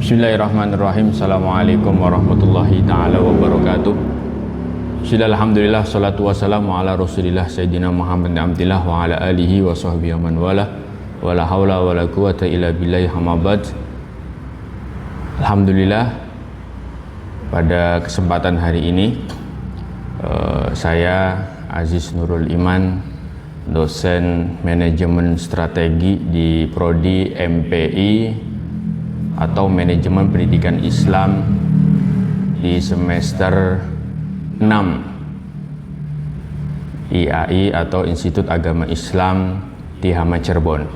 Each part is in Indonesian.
Bismillahirrahmanirrahim. Assalamualaikum warahmatullahi ta'ala wabarakatuh. Alhamdulillah, salatu wassalamu ala rasulillah Sayyidina Muhammad Abdillah wa ala alihi wa sahbihi man wala wa la hawla wa la quwata illa billahi hamabad. Alhamdulillah, pada kesempatan hari ini saya Aziz Nurul Iman, dosen manajemen strategi di Prodi MPI atau Manajemen Pendidikan Islam di semester 6 IAI atau Institut Agama Islam di Hama Cirebon.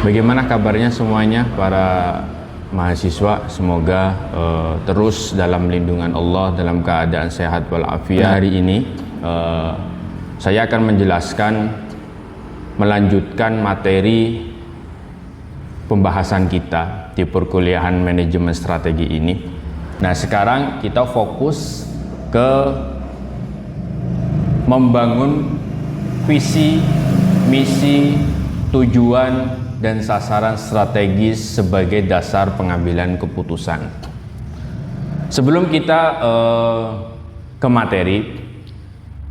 Bagaimana kabarnya semuanya para mahasiswa? Semoga terus dalam lindungan Allah, dalam keadaan sehat walafiat. Hari ini saya akan melanjutkan materi pembahasan kita di perkuliahan manajemen strategi ini. Nah, sekarang kita fokus ke membangun visi, misi, tujuan, dan sasaran strategis sebagai dasar pengambilan keputusan. Sebelum kita ke materi,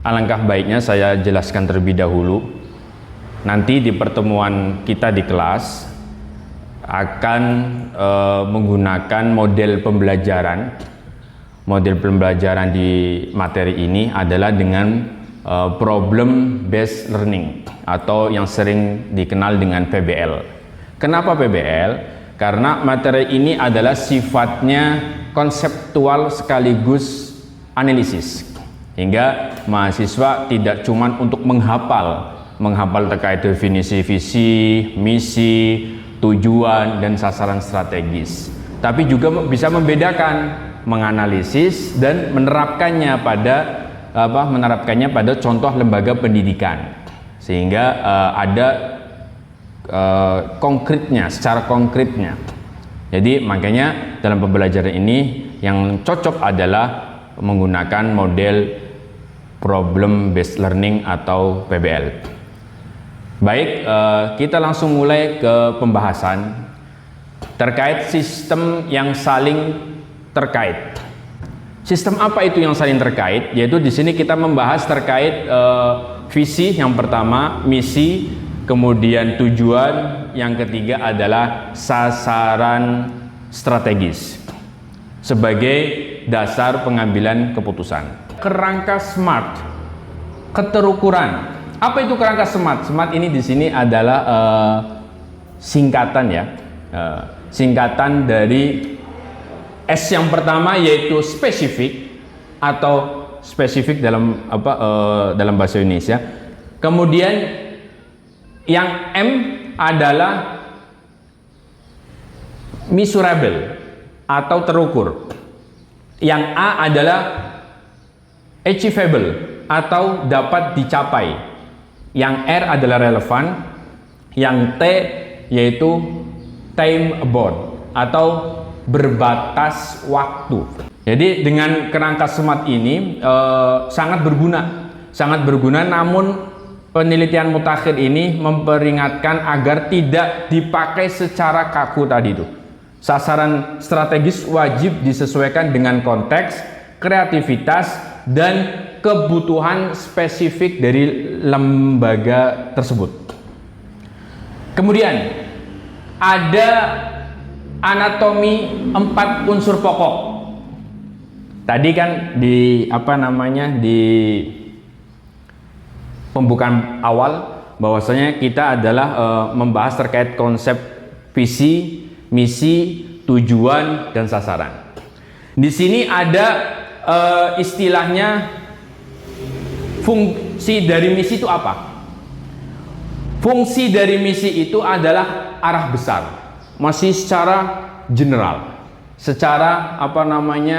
alangkah baiknya saya jelaskan terlebih dahulu. Nanti di pertemuan kita di kelas akan menggunakan model pembelajaran. Model pembelajaran di materi ini adalah dengan problem based learning atau yang sering dikenal dengan PBL. Kenapa PBL? Karena materi ini adalah sifatnya konseptual sekaligus analisis, hingga mahasiswa tidak cuma untuk menghafal terkait definisi visi, misi, tujuan, dan sasaran strategis, tapi juga bisa membedakan, menganalisis, dan menerapkannya pada contoh lembaga pendidikan, sehingga ada secara konkretnya. Jadi makanya dalam pembelajaran ini yang cocok adalah menggunakan model problem based learning atau PBL. Baik, kita langsung mulai ke pembahasan terkait sistem yang saling terkait. Sistem apa itu yang saling terkait? Yaitu di sini kita membahas terkait visi yang pertama, misi, kemudian tujuan, yang ketiga adalah sasaran strategis sebagai dasar pengambilan keputusan. Kerangka SMART, keterukuran. Apa itu kerangka SMART? SMART ini di sini adalah singkatan ya, singkatan dari S yang pertama yaitu spesifik atau spesifik dalam dalam bahasa Indonesia. Kemudian yang M adalah measurable atau terukur. Yang A adalah achievable atau dapat dicapai. Yang R adalah relevan, yang T yaitu time bound atau berbatas waktu. Jadi dengan kerangka SMART ini sangat berguna, namun penelitian mutakhir ini memperingatkan agar tidak dipakai secara kaku tadi itu. Sasaran strategis wajib disesuaikan dengan konteks, kreativitas, dan kebutuhan spesifik dari lembaga tersebut. Kemudian ada anatomi 4 unsur pokok. Tadi kan di di pembukaan awal bahwasanya kita adalah membahas terkait konsep visi, misi, tujuan, dan sasaran. Di sini ada istilahnya fungsi dari misi itu apa? Fungsi dari misi itu adalah arah besar, masih secara general, secara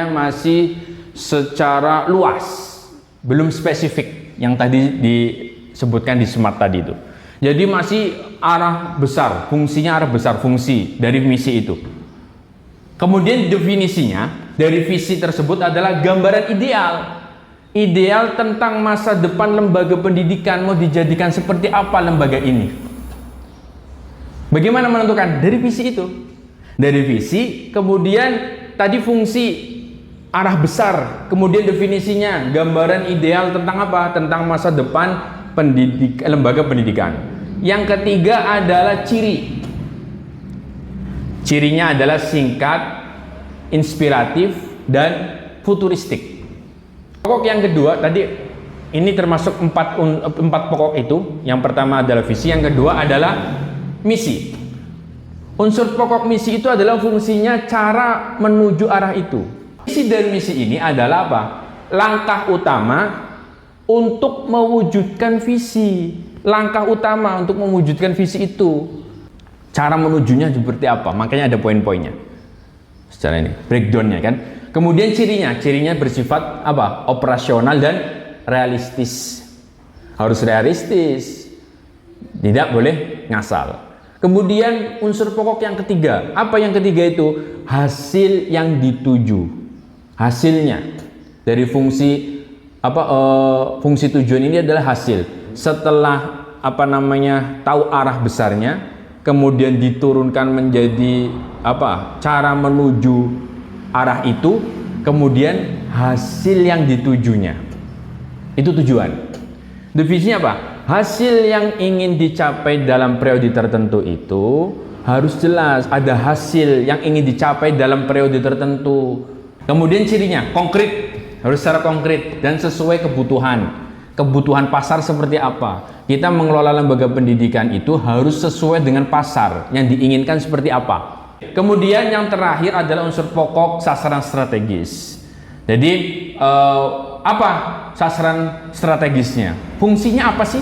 masih secara luas, belum spesifik yang tadi disebutkan di SMART tadi itu. Jadi masih arah besar, fungsinya arah besar, fungsi dari misi itu. Kemudian definisinya dari visi tersebut adalah gambaran ideal tentang masa depan lembaga pendidikan, mau dijadikan seperti apa lembaga ini. Bagaimana menentukan? Dari visi itu. Dari visi, kemudian tadi fungsi, arah besar, kemudian definisinya, gambaran ideal tentang apa? Tentang masa depan lembaga pendidikan. Yang ketiga adalah ciri. Cirinya adalah singkat, inspiratif, dan futuristik. Pokok yang kedua tadi, ini termasuk empat pokok itu. Yang pertama adalah visi, yang kedua adalah misi. Unsur pokok misi itu adalah fungsinya cara menuju arah itu. Visi dan misi ini adalah apa? Langkah utama untuk mewujudkan visi. Langkah utama untuk mewujudkan visi itu. Cara menujunya seperti apa? Makanya ada poin-poinnya. Secara ini, breakdownnya kan. Kemudian cirinya bersifat apa? Operasional dan realistis. Harus realistis. Tidak boleh ngasal. Kemudian unsur pokok yang ketiga, apa yang ketiga itu? Hasil yang dituju, hasilnya dari fungsi apa? Fungsi tujuan ini adalah hasil. Setelah apa namanya tahu arah besarnya, kemudian diturunkan menjadi apa? Cara menuju arah itu, kemudian hasil yang ditujunya, itu tujuan. Definisinya apa? Hasil yang ingin dicapai dalam periode tertentu itu harus jelas, ada hasil yang ingin dicapai dalam periode tertentu. Kemudian cirinya konkret, harus secara konkret dan sesuai kebutuhan pasar seperti apa. Kita mengelola lembaga pendidikan itu harus sesuai dengan pasar yang diinginkan seperti apa. Kemudian yang terakhir adalah unsur pokok sasaran strategis. Jadi apa sasaran strategisnya? Fungsinya apa sih?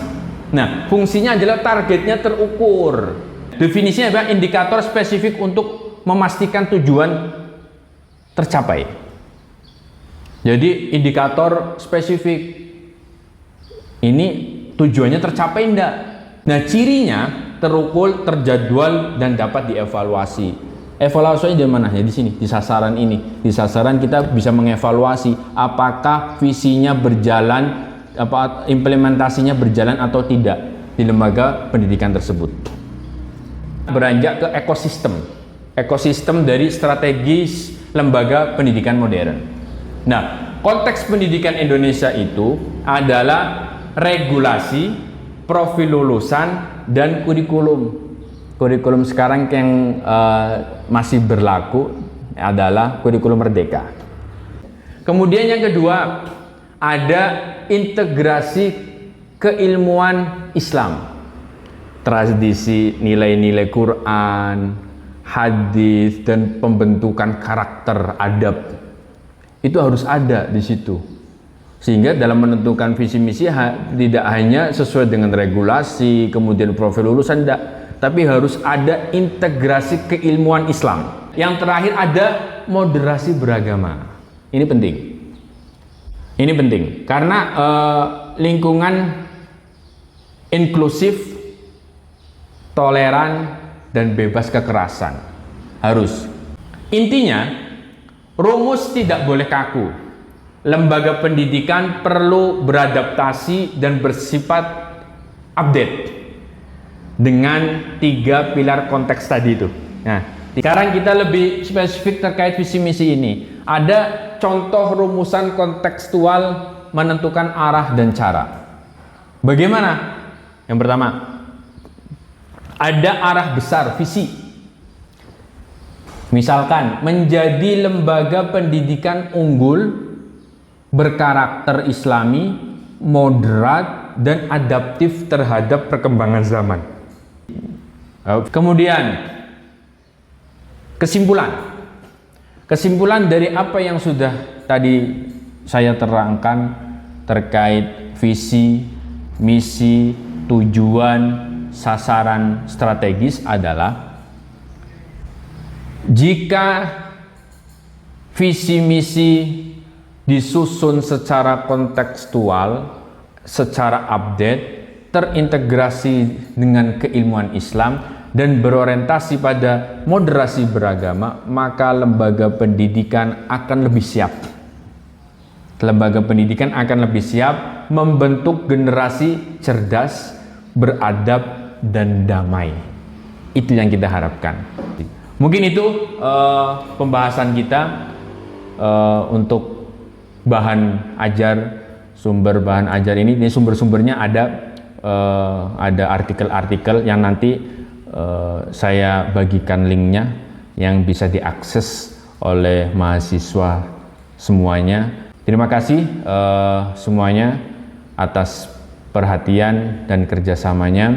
Nah, fungsinya adalah targetnya terukur. Definisinya adalah indikator spesifik untuk memastikan tujuan tercapai. Jadi indikator spesifik ini tujuannya tercapai enggak? Nah, cirinya terukur, terjadwal, dan dapat dievaluasi. Evaluasinya di mana? Ya di sini, di sasaran ini. Di sasaran kita bisa mengevaluasi apakah visinya berjalan, apa implementasinya berjalan atau tidak di lembaga pendidikan tersebut. Beranjak ke ekosistem dari strategis lembaga pendidikan modern. Nah, konteks pendidikan Indonesia itu adalah regulasi, profil lulusan, dan kurikulum. Kurikulum sekarang yang masih berlaku adalah kurikulum merdeka. Kemudian yang kedua, ada integrasi keilmuan Islam. Tradisi, nilai-nilai Quran, hadis, dan pembentukan karakter adab. Itu harus ada di situ. Sehingga dalam menentukan visi misi tidak hanya sesuai dengan regulasi, kemudian profil lulusan, tapi harus ada integrasi keilmuan Islam. Yang terakhir ada moderasi beragama. Ini penting. Ini penting karena lingkungan inklusif, toleran, dan bebas kekerasan harus. Intinya, rumus tidak boleh kaku. Lembaga pendidikan perlu beradaptasi dan bersifat update dengan 3 pilar konteks tadi itu. Nah, sekarang kita lebih spesifik terkait visi misi ini. Ada contoh rumusan kontekstual menentukan arah dan cara. Bagaimana? Yang pertama, ada arah besar visi. Misalkan menjadi lembaga pendidikan unggul, berkarakter Islami, moderat, dan adaptif terhadap perkembangan zaman. Kemudian kesimpulan dari apa yang sudah tadi saya terangkan terkait visi, misi, tujuan, sasaran strategis adalah jika visi misi disusun secara kontekstual, secara update, terintegrasi dengan keilmuan Islam, dan berorientasi pada moderasi beragama, maka lembaga pendidikan akan lebih siap. Lembaga pendidikan akan lebih siap membentuk generasi cerdas, beradab, dan damai. Itu yang kita harapkan. Mungkin itu pembahasan kita untuk bahan ajar, sumber bahan ajar ini sumber-sumbernya ada artikel-artikel yang nanti saya bagikan linknya yang bisa diakses oleh mahasiswa semuanya. Terima kasih semuanya atas perhatian dan kerjasamanya.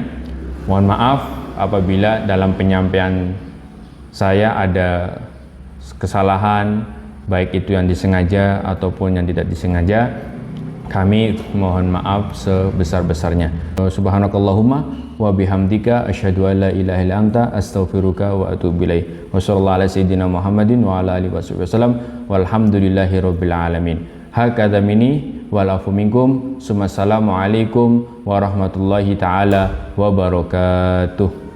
Mohon maaf apabila dalam penyampaian saya ada kesalahan, baik itu yang disengaja ataupun yang tidak disengaja. Kami mohon maaf sebesar-besarnya. Subhanakallahumma wa bihamdika asyhadu an la ilaha illa anta astaghfiruka wa atubu ilaik. Wassallallahu ala sayyidina Muhammadin wa ala alihi wasallam walhamdulillahi rabbil alamin. Hakadha minni wal afu minkum. Assalamualaikum warahmatullahi taala wabarakatuh.